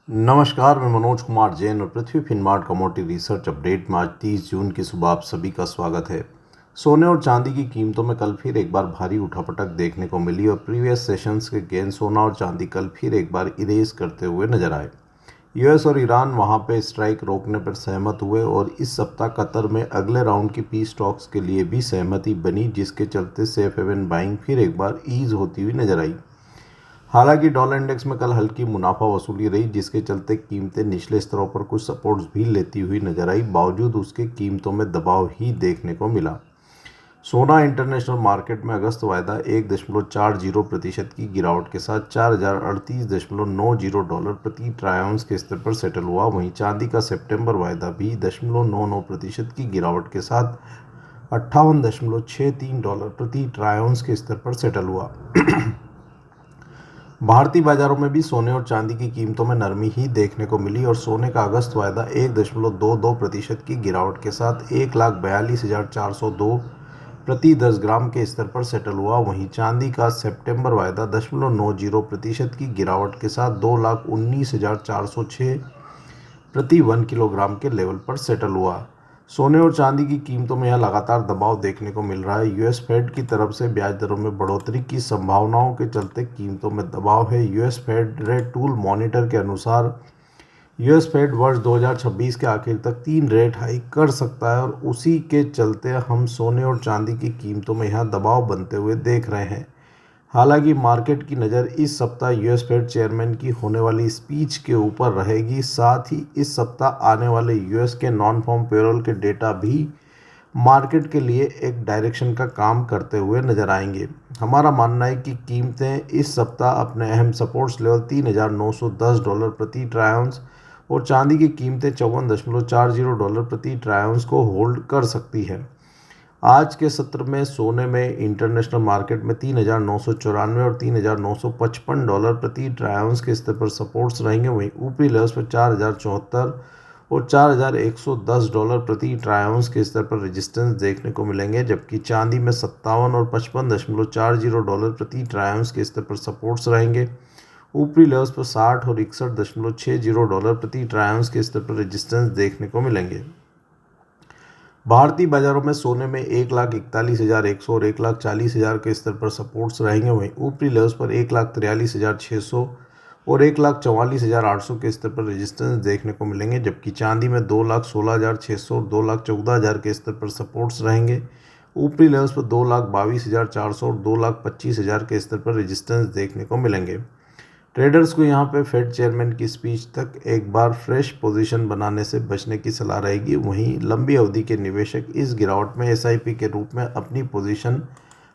नमस्कार, मैं मनोज कुमार जैन और पृथ्वी फिनमार्ट कमोडिटी रिसर्च अपडेट में आज 30 जून की सुबह आप सभी का स्वागत है। सोने और चांदी की कीमतों में कल फिर एक बार भारी उठापटक देखने को मिली और प्रीवियस सेशंस के गेन सोना और चांदी कल फिर एक बार इरेज करते हुए नजर आए। यूएस और ईरान वहां पे स्ट्राइक रोकने पर सहमत हुए और इस सप्ताह कतर में अगले राउंड की पीस टॉक्स के लिए भी सहमति बनी, जिसके चलते सेफ हेवन बाइंग फिर एक बार ईज होती हुई नजर आई। हालांकि डॉलर इंडेक्स में कल हल्की मुनाफा वसूली रही, जिसके चलते कीमतें निचले स्तरों पर कुछ सपोर्ट्स भी लेती हुई नजर आई। बावजूद उसके कीमतों में दबाव ही देखने को मिला। सोना इंटरनेशनल मार्केट में अगस्त वायदा 1.40% की गिरावट के साथ 4038.90 डॉलर प्रति ट्राई आउंस के स्तर पर सेटल हुआ। वहीं चांदी का सितंबर वायदा भी 0.99% की गिरावट के साथ 58.63 डॉलर प्रति ट्राई आउंस के स्तर पर सेटल हुआ। भारतीय बाजारों में भी सोने और चांदी की कीमतों में नरमी ही देखने को मिली और सोने का अगस्त वायदा 1.22% की गिरावट के साथ 1,42,402 प्रति 10 ग्राम के स्तर पर सेटल हुआ। वहीं चांदी का सितंबर वायदा 0.90% की गिरावट के साथ 2,19,406 प्रति 1 किलोग्राम के लेवल पर सेटल हुआ। सोने और चांदी की कीमतों में यह लगातार दबाव देखने को मिल रहा है। यूएस फेड की तरफ से ब्याज दरों में बढ़ोतरी की संभावनाओं के चलते कीमतों में दबाव है। US Fed rate tool monitor के अनुसार यूएस फेड वर्ष 2026 के आखिर तक 3 रेट हाइक कर सकता है और उसी के चलते हम सोने और चांदी की कीमतों में यहाँ दबाव बनते हुए देख रहे हैं। हालांकि मार्केट की नज़र इस सप्ताह यूएस फेड चेयरमैन की होने वाली स्पीच के ऊपर रहेगी। साथ ही इस सप्ताह आने वाले यूएस के नॉन फार्म पेरोल के डेटा भी मार्केट के लिए एक डायरेक्शन का काम करते हुए नजर आएंगे। हमारा मानना है कि कीमतें इस सप्ताह अपने अहम सपोर्ट्स लेवल 3,910 डॉलर प्रति ट्राई आउंस और चांदी की कीमतें 54.40 डॉलर प्रति ट्राई आउंस को होल्ड कर सकती है। आज के सत्र में सोने में इंटरनेशनल मार्केट में 3,994 और 3,955 डॉलर प्रति ट्राई आउंस के स्तर पर सपोर्ट्स रहेंगे। वहीं ऊपरी लेवल्स पर 4,074 और 4,110 डॉलर प्रति ट्राई आउंस के स्तर पर रेजिस्टेंस देखने को मिलेंगे, जबकि चांदी में 57 और 55.40 डॉलर प्रति ट्राई आउंस के स्तर पर सपोर्ट्स रहेंगे। ऊपरी लेवल्स पर 60 और 61.60 डॉलर प्रति ट्राई आउंस के स्तर पर रेजिस्टेंस देखने को मिलेंगे। भारतीय बाजारों में सोने में 1,41,100 और 1,40,000 के स्तर पर सपोर्ट्स रहेंगे। वहीं ऊपरी लेवल्स पर 1,43,600 और 1,44,800 के स्तर पर रेजिस्टेंस देखने को मिलेंगे, जबकि चांदी में 2,16,600 और 2,14,000 के स्तर पर सपोर्ट्स रहेंगे। ऊपरी लेवल्स पर 2,22,400 और 2,25,000 के स्तर पर रेजिस्टेंस देखने को मिलेंगे। ट्रेडर्स को यहां पे फेड चेयरमैन की स्पीच तक एक बार फ्रेश पोजीशन बनाने से बचने की सलाह रहेगी। वहीं लंबी अवधि के निवेशक इस गिरावट में एसआईपी के रूप में अपनी पोजीशन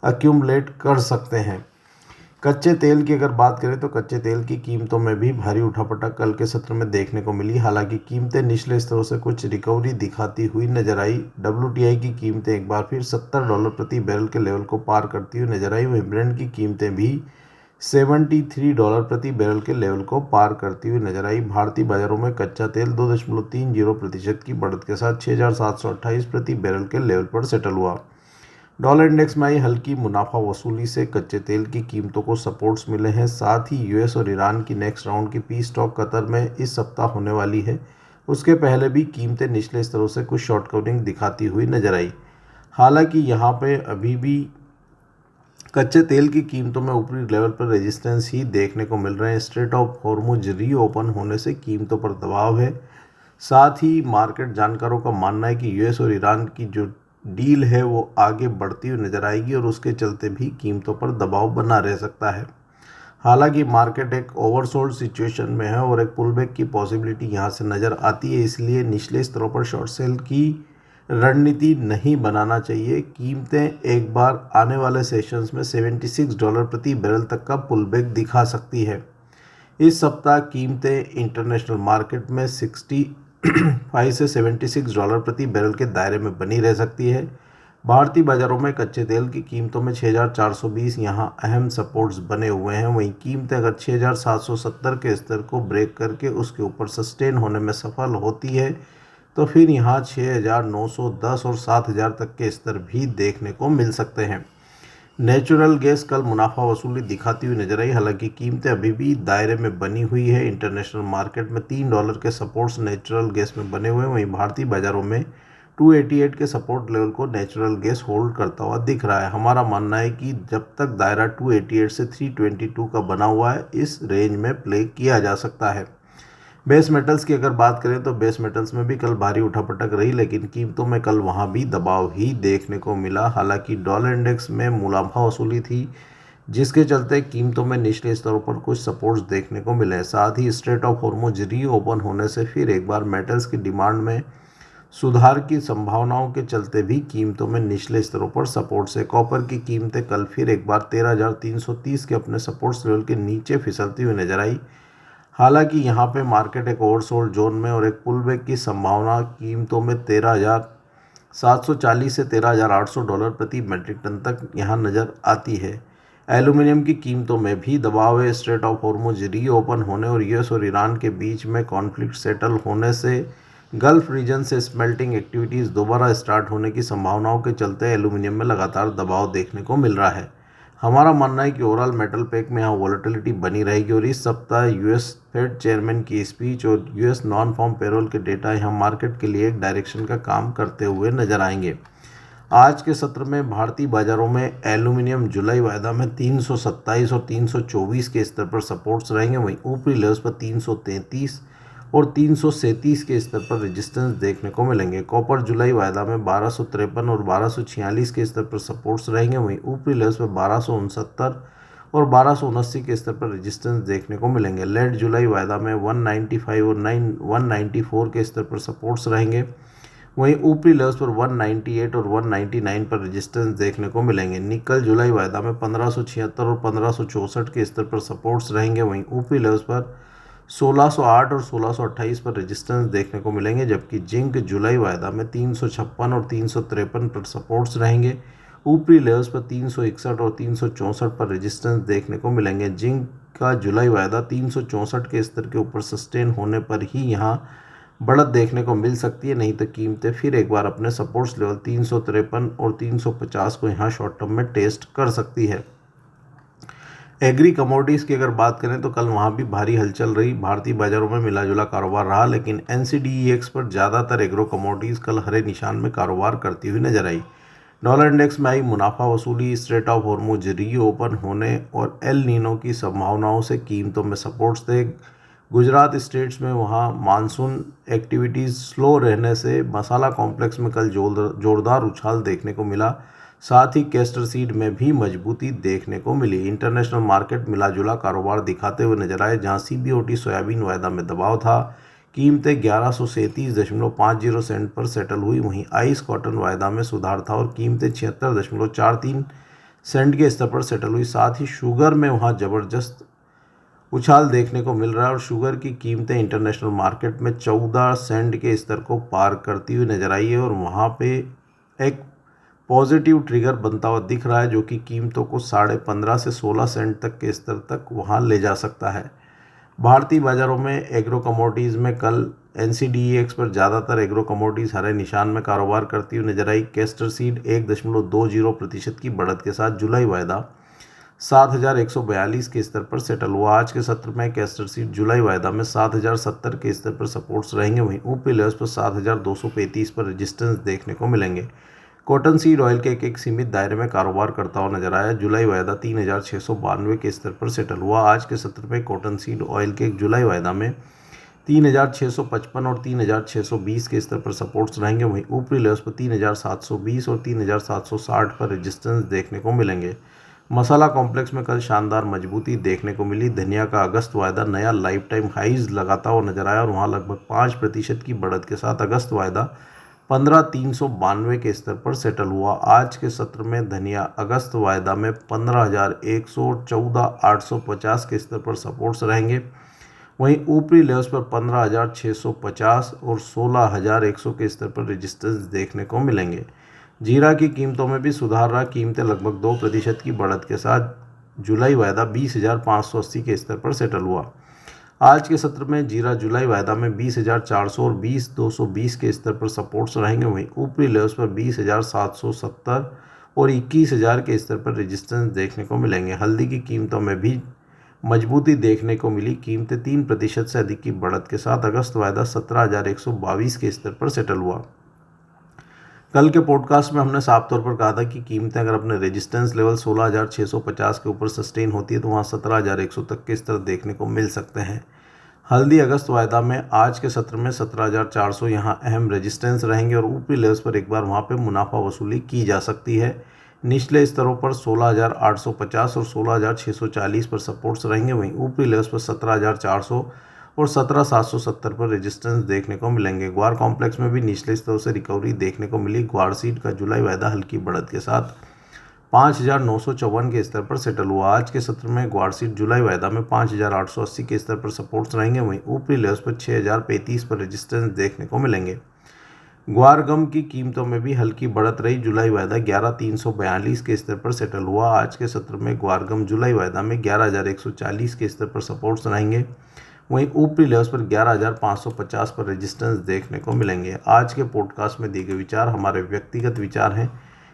अक्यूमुलेट कर सकते हैं। कच्चे तेल की अगर बात करें तो कच्चे तेल की कीमतों में भी भारी उठापटक कल के सत्र में देखने को मिली। हालांकि कीमतें निचले स्तरों से कुछ रिकवरी दिखाती हुई नजर आई। डब्ल्यूटीआई की कीमतें एक बार फिर $70 प्रति बैरल के लेवल को पार करती हुई नजर आई। वहीं ब्रेंट की कीमतें भी $73 प्रति बैरल के लेवल को पार करती हुई नजर आई। भारतीय बाजारों में कच्चा तेल 2.30% की बढ़त के साथ 6,728 प्रति बैरल के लेवल पर सेटल हुआ। डॉलर इंडेक्स में आई हल्की मुनाफा वसूली से कच्चे तेल की कीमतों को सपोर्ट्स मिले हैं। साथ ही यूएस और ईरान की नेक्स्ट राउंड की पीस टॉक कतर में इस सप्ताह होने वाली है। उसके पहले भी कीमतें निचले स्तरों से कुछ शॉर्ट कवरिंग दिखाती हुई नजर आई। हालांकि यहाँ पे अभी भी कच्चे तेल की कीमतों में ऊपरी लेवल पर रेजिस्टेंस ही देखने को मिल रहे हैं। स्ट्रेट ऑफ हॉर्मुज रीओपन होने से कीमतों पर दबाव है। साथ ही मार्केट जानकारों का मानना है कि यूएस और ईरान की जो डील है वो आगे बढ़ती हुई नजर आएगी और उसके चलते भी कीमतों पर दबाव बना रह सकता है। हालांकि मार्केट एक ओवरसोल्ड सिचुएशन में है और एक पुलबैक की पॉसिबिलिटी यहाँ से नज़र आती है, इसलिए निचले स्तरों पर शॉर्ट सेल की रणनीति नहीं बनाना चाहिए। कीमतें एक बार आने वाले सेशंस में $76 प्रति बैरल तक का पुलबैक दिखा सकती है। इस सप्ताह कीमतें इंटरनेशनल मार्केट में 65 से $76 प्रति बैरल के दायरे में बनी रह सकती है। भारतीय बाजारों में कच्चे तेल की कीमतों में 6,420 यहाँ अहम सपोर्ट्स बने हुए हैं। वहीं कीमतें अगर 6,770 के स्तर को ब्रेक करके उसके ऊपर सस्टेन होने में सफल होती है तो फिर यहाँ 6,910 और 7,000 तक के स्तर भी देखने को मिल सकते हैं। नेचुरल गैस कल मुनाफा वसूली दिखाती हुई नजर आई, हालांकि कीमतें अभी भी दायरे में बनी हुई है। इंटरनेशनल मार्केट में $3 के सपोर्ट्स नेचुरल गैस में बने हुए हैं, वहीं भारतीय बाजारों में 288 के सपोर्ट लेवल को नेचुरल गैस होल्ड करता हुआ दिख रहा है। हमारा मानना है कि जब तक दायरा 288 से 322 का बना हुआ है, इस रेंज में प्ले किया जा सकता है। बेस मेटल्स की अगर बात करें तो बेस मेटल्स में भी कल भारी उठापटक रही, लेकिन कीमतों में कल वहां भी दबाव ही देखने को मिला। हालांकि डॉलर इंडेक्स में मुनाफा वसूली थी, जिसके चलते कीमतों में निचले स्तरों पर कुछ सपोर्ट्स देखने को मिले। साथ ही स्ट्रेट ऑफ हॉर्मुज रीओपन होने से फिर एक बार मेटल्स की डिमांड में सुधार की संभावनाओं के चलते भी कीमतों में निचले स्तरों पर सपोर्ट से कॉपर की कीमतें कल फिर एक बार 13,330 के अपने सपोर्ट्स लेवल के नीचे फिसलती हुई नजर आई। हालांकि यहां पे मार्केट एक ओवरसोल्ड जोन में और एक पुलबैक की संभावना कीमतों में 13,740 से $13,800 प्रति मेट्रिक टन तक यहां नज़र आती है। एल्यूमिनियम की कीमतों में भी दबाव है। स्ट्रेट ऑफ हॉर्मुज रीओपन होने और यूएस और ईरान के बीच में कॉन्फ्लिक्ट सेटल होने से गल्फ रीजन से स्मेल्टिंग एक्टिविटीज़ दोबारा स्टार्ट होने की संभावनाओं के चलते एल्यूमिनियम में लगातार दबाव देखने को मिल रहा है। हमारा मानना है कि ओवरऑल मेटल पैक में यहाँ वॉलेटिलिटी बनी रहेगी और इस सप्ताह यूएस फेड चेयरमैन की स्पीच और यूएस नॉन फार्म पेरोल के डेटा यहाँ मार्केट के लिए एक डायरेक्शन का काम करते हुए नजर आएंगे। आज के सत्र में भारतीय बाजारों में एल्यूमिनियम जुलाई वायदा में 327 और 324 के स्तर पर सपोर्ट्स रहेंगे, वहीं ऊपरी लेवल्स पर 333 और 337 के स्तर पर रेजिस्टेंस देखने को मिलेंगे। कॉपर जुलाई वायदा में 1253 और 1246 के स्तर पर सपोर्ट्स रहेंगे, वहीं ऊपरी लेवल्स पर 1269 और 1279 के स्तर पर रेजिस्टेंस देखने को मिलेंगे। लेड जुलाई वायदा में 195 और 194 के स्तर पर सपोर्ट्स रहेंगे, वहीं ऊपरी लेवल्स पर 198 और 199 पर रेजिस्टेंस देखने को मिलेंगे। निकल जुलाई वायदा में 1576 और 1564 के स्तर पर सपोर्ट्स रहेंगे, वहीं ऊपरी लेवल्स पर 1608 और 1628 पर रेजिस्टेंस देखने को मिलेंगे। जबकि जिंक जुलाई वायदा में 356 और 353 पर सपोर्ट्स रहेंगे, ऊपरी लेवल्स पर 361 और 364 पर रेजिस्टेंस देखने को मिलेंगे। जिंक का जुलाई वायदा 364 के स्तर के ऊपर सस्टेन होने पर ही यहाँ बढ़त देखने को मिल सकती है, नहीं तो कीमतें फिर एक बार अपने सपोर्ट्स लेवल 353 और 350 को यहाँ शॉर्ट टर्म में टेस्ट कर सकती है। एग्री कमोडिटीज़ की अगर बात करें तो कल वहाँ भी भारी हलचल रही। भारतीय बाजारों में मिलाजुला कारोबार रहा, लेकिन NCDEX पर ज़्यादातर एग्रो कमोडिटीज़ कल हरे निशान में कारोबार करती हुई नजर आई। डॉलर इंडेक्स में आई मुनाफा वसूली, स्ट्रेट ऑफ हॉर्मुज रीओपन होने और एल नीनो की संभावनाओं से कीमतों में सपोर्ट्स थे। गुजरात स्टेट्स में वहाँ मानसून एक्टिविटीज़ स्लो रहने से मसाला कॉम्प्लेक्स में कल जोरदार उछाल देखने को मिला। साथ ही कैस्टर सीड में भी मजबूती देखने को मिली। इंटरनेशनल मार्केट मिलाजुला कारोबार दिखाते हुए नजर आए, जहां CBOT सोयाबीन वायदा में दबाव था। कीमतें 1137.50 सेंट पर सेटल हुई, वहीं आइस कॉटन वायदा में सुधार था और कीमतें 76.43 सेंट के स्तर पर सेटल हुई। साथ ही शुगर में वहां जबरदस्त उछाल देखने को मिल रहा है और शुगर की कीमतें इंटरनेशनल मार्केट में 14 सेंट के स्तर को पार करती हुई नजर आई है और वहाँ पे एक पॉजिटिव ट्रिगर बनता हुआ दिख रहा है, जो कि कीमतों को 15.5 से 16 सेंट तक के स्तर तक वहाँ ले जा सकता है। भारतीय बाजारों में एग्रो कमोडिटीज़ में कल NCDEX पर ज़्यादातर एग्रो कमोडिटीज़ हरे निशान में कारोबार करती हुई नजर आई। कैस्टर सीड 1.20% की बढ़त के साथ जुलाई वायदा 7,142 के स्तर पर सेटल हुआ। आज के सत्र में कैस्टर सीड जुलाई वायदा में 7,070 के स्तर पर सपोर्ट्स रहेंगे, वहीं ऊपरी लेवल्स पर 7,235 पर रेजिस्टेंस देखने को मिलेंगे। कॉटन सीड ऑयल के एक सीमित दायरे में कारोबार करता हुआ नजर आया। जुलाई वायदा 3,692 के स्तर पर सेटल हुआ। आज के सत्र में कॉटन सीड ऑयल के जुलाई वायदा में 3,655 और 3,620 के स्तर पर सपोर्ट्स रहेंगे, वहीं ऊपरी लेवल्स पर 3,720 और 3,760 पर रेजिस्टेंस देखने को मिलेंगे। मसाला कॉम्प्लेक्स में कल शानदार मजबूती देखने को मिली। धनिया का अगस्त वायदा नया लाइफ टाइम हाइज लगाता हुआ नजर आया और वहाँ लगभग 5% की बढ़त के साथ अगस्त वायदा 15,392 के स्तर पर सेटल हुआ। आज के सत्र में धनिया अगस्त वायदा में 15,114,850 के स्तर पर सपोर्ट्स रहेंगे, वहीं ऊपरी लेवल्स पर 15,650 और 16,100 के स्तर पर रेजिस्टेंस देखने को मिलेंगे। जीरा की कीमतों में भी सुधार रहा। कीमतें लगभग 2% की बढ़त के साथ जुलाई वायदा 20,580 के स्तर पर सेटल हुआ। आज के सत्र में जीरा जुलाई वायदा में 20,400 और 20,220 के स्तर पर सपोर्ट्स रहेंगे, वहीं ऊपरी लेवल्स पर 20,770 और 21,000 के स्तर पर रेजिस्टेंस देखने को मिलेंगे। हल्दी की कीमतों में भी मजबूती देखने को मिली। कीमतें 3% से अधिक की बढ़त के साथ अगस्त वायदा 17,122 के स्तर पर सेटल हुआ। कल के पॉडकास्ट में हमने साफ तौर पर कहा था कि कीमतें अगर अपने रेजिस्टेंस लेवल 16,650 के ऊपर सस्टेन होती है तो वहाँ 17,100 तक के स्तर देखने को मिल सकते हैं। हल्दी अगस्त वायदा में आज के सत्र में 17,400 यहाँ अहम रेजिस्टेंस रहेंगे और ऊपरी लेवल्स पर एक बार वहाँ पे मुनाफा वसूली की जा सकती है। निचले स्तरों पर 16,850 और 16,640 पर सपोर्ट्स रहेंगे, वहीं ऊपरी लेवल्स पर 17,400 और 17,770 पर रेजिस्टेंस देखने को मिलेंगे। ग्वार कॉम्प्लेक्स में भी निचले स्तरों से रिकवरी देखने को मिली। ग्वार सीड का जुलाई वायदा हल्की बढ़त के साथ 5,954 के स्तर पर सेटल हुआ। आज के सत्र में ग्वार सीड जुलाई वायदा में 5,880 के स्तर पर सपोर्ट्स रहेंगे, वहीं ऊपरी लेवल्स पर 6,035 पर रेजिस्टेंस देखने को मिलेंगे। ग्वार गम की कीमतों में भी हल्की बढ़त रही। जुलाई वायदा 11,342 के स्तर पर सेटल हुआ। आज के सत्र में ग्वार गम जुलाई वायदा में 11,140 के स्तर पर सपोर्ट्स रहेंगे, वहीं ऊपरी लेवल्स पर 11,550 पर रेजिस्टेंस देखने को मिलेंगे। आज के पॉडकास्ट में दिए गए विचार हमारे व्यक्तिगत विचार हैं।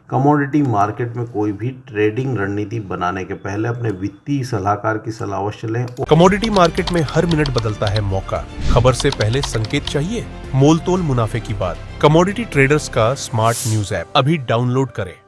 कमोडिटी मार्केट में कोई भी ट्रेडिंग रणनीति बनाने के पहले अपने वित्तीय सलाहकार की सलाह अवश्य लें। कमोडिटी मार्केट में हर मिनट बदलता है मौका। खबर से पहले संकेत चाहिए? मोल तोल मुनाफे की बात। कमोडिटी ट्रेडर्स का स्मार्ट न्यूज ऐप अभी डाउनलोड करें।